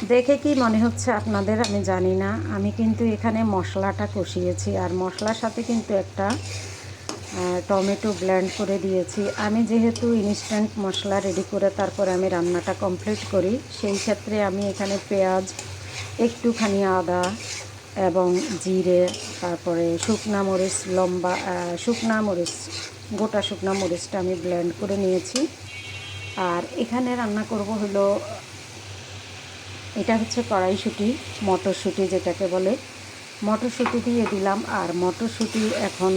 দেখে কি মনে হচ্ছে আপনাদের আমি জানি না, আমি কিন্তু এখানে মশলাটা কষিয়েছি আর মশলার সাথে কিন্তু একটা টমেটো ব্লেন্ড করে দিয়েছি। আমি যেহেতু ইনস্ট্যান্ট মশলা রেডি করে তারপরে আমি রান্নাটা কমপ্লিট করি, সেই ক্ষেত্রে আমি এখানে পেঁয়াজ, একটুখানি আদা এবং জিরে, তারপরে শুকনা মরিচ, লম্বা শুকনা মরিচ, গোটা শুকনা মরিচটা আমি ব্লেন্ড করে নিয়েছি। আর এখানে রান্না করব হলো, এটা হচ্ছে কড়াইশুঁটি, মটরশুঁটি যেটাকে বলে, মটরশুঁটি দিয়ে দিলাম। আর মটরশুঁটি এখন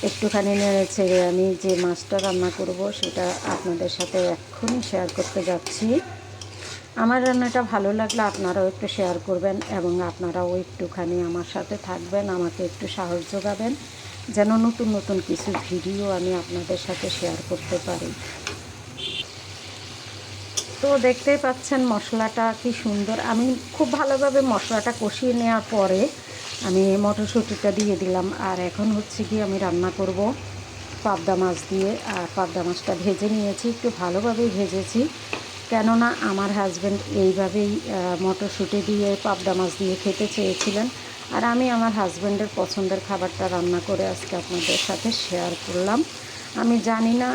একটুখানি নেড়ে ছেড়ে আমি যে মাছটা রান্না করব সেটা আপনাদের সাথে এক্ষুনি শেয়ার করতে যাচ্ছি। আমার রান্নাটা ভালো লাগলে আপনারাও একটু শেয়ার করবেন এবং আপনারাও একটুখানি আমার সাথে থাকবেন, আমাকে একটু সাহস যোগাবেন যেন নতুন নতুন কিছু ভিডিও আমি আপনাদের সাথে শেয়ার করতে পারি। তো দেখতেই পাচ্ছেন মশলাটা কি সুন্দর। আমি খুব ভালোভাবে মশলাটা কষিয়ে নেওয়ার পরে আমি মটরশুঁটিটা দিয়ে দিলাম। আর এখন হচ্ছে কি আমি রান্না করব পাবদা মাছ দিয়ে। আর পাবদা মাছটা ভেজে নিয়েছি, একটু ভালোভাবেই ভেজেছি, কেননা আমার হাজব্যান্ড এইভাবেই মটরশুঁটি দিয়ে পাবদা মাছ দিয়ে খেতে চেয়েছিলেন। আর আমি আমার হাজব্যান্ডের পছন্দের খাবারটা রান্না করে আজকে আপনাদের সাথে শেয়ার করলাম। আমি জানি না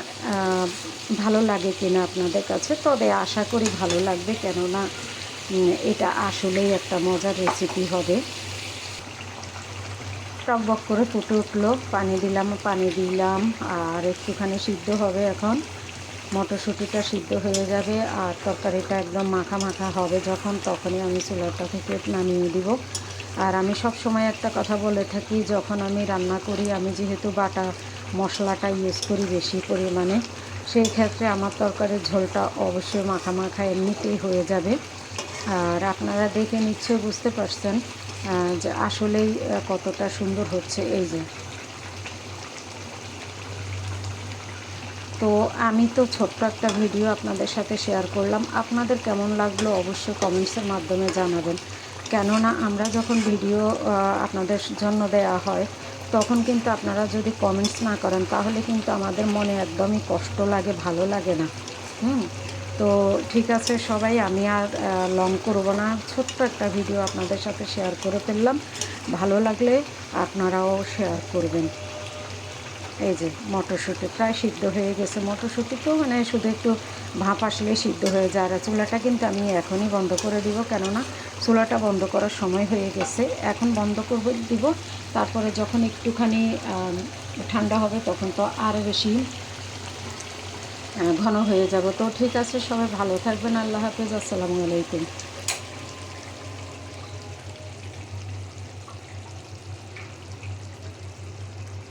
ভালো লাগে কিনা আপনাদের কাছে, তবে আশা করি ভালো লাগবে, কেননা এটা আসলেই একটা মজার রেসিপি হবে। টকবক করে ফুটে উঠলো, পানি দিলাম আর একটুখানি সিদ্ধ হবে। এখন মটরশুঁটিটা সিদ্ধ হয়ে যাবে আর তরকারিটা একদম মাখা মাখা হবে যখন, তখনই আমি চুলাটা থেকে নামিয়ে দিব। আর আমি সব সময় একটা কথা বলে থাকি, যখন আমি রান্না করি, আমি যেহেতু বাটা মশলাটা ইউজ করি বেশি পরিমাণে, সেই ক্ষেত্রে আমার তরকারির ঝোলটা অবশ্যই মাখা মাখা এমনিতেই হয়ে যাবে। আর আপনারা দেখে নিশ্চয়ই বুঝতে পারছেন যে আসলেই কতটা সুন্দর হচ্ছে। এই যে, তো আমি তো ছোট্ট একটা ভিডিও আপনাদের সাথে শেয়ার করলাম, আপনাদের কেমন লাগলো অবশ্যই কমেন্টসের মাধ্যমে জানাবেন। কেননা আমরা যখন ভিডিও আপনাদের জন্য দেয়া হয়, তখন কিন্তু আপনারা যদি কমেন্টস না করেন তাহলে কিন্তু আমাদের মনে একদমই কষ্ট লাগে, ভালো লাগে না। তো ঠিক আছে সবাই, আমি আর লং করব না, ছোট্ট একটা ভিডিও আপনাদের সাথে শেয়ার করে ফেললাম। ভালো লাগলে আপনারাও শেয়ার করবেন। এই যে মটরশুঁটি প্রায় সিদ্ধ হয়ে গেছে, মটরশুঁটি তো মানে শুধু একটু ভাপ আসলেই সিদ্ধ হয়ে যায়। আর চুলাটা কিন্তু আমি এখনই বন্ধ করে দিব, কেননা চুলাটা বন্ধ করার সময় হয়ে গেছে। এখন বন্ধ করব দিব, তারপরে যখন একটুখানি ঠান্ডা হবে তখন তো আরও বেশি ঘন হয়ে যাব। তো ঠিক আছে সবাই ভালো থাকবেন, আল্লাহ হাফেজ, আসসালামু আলাইকুম।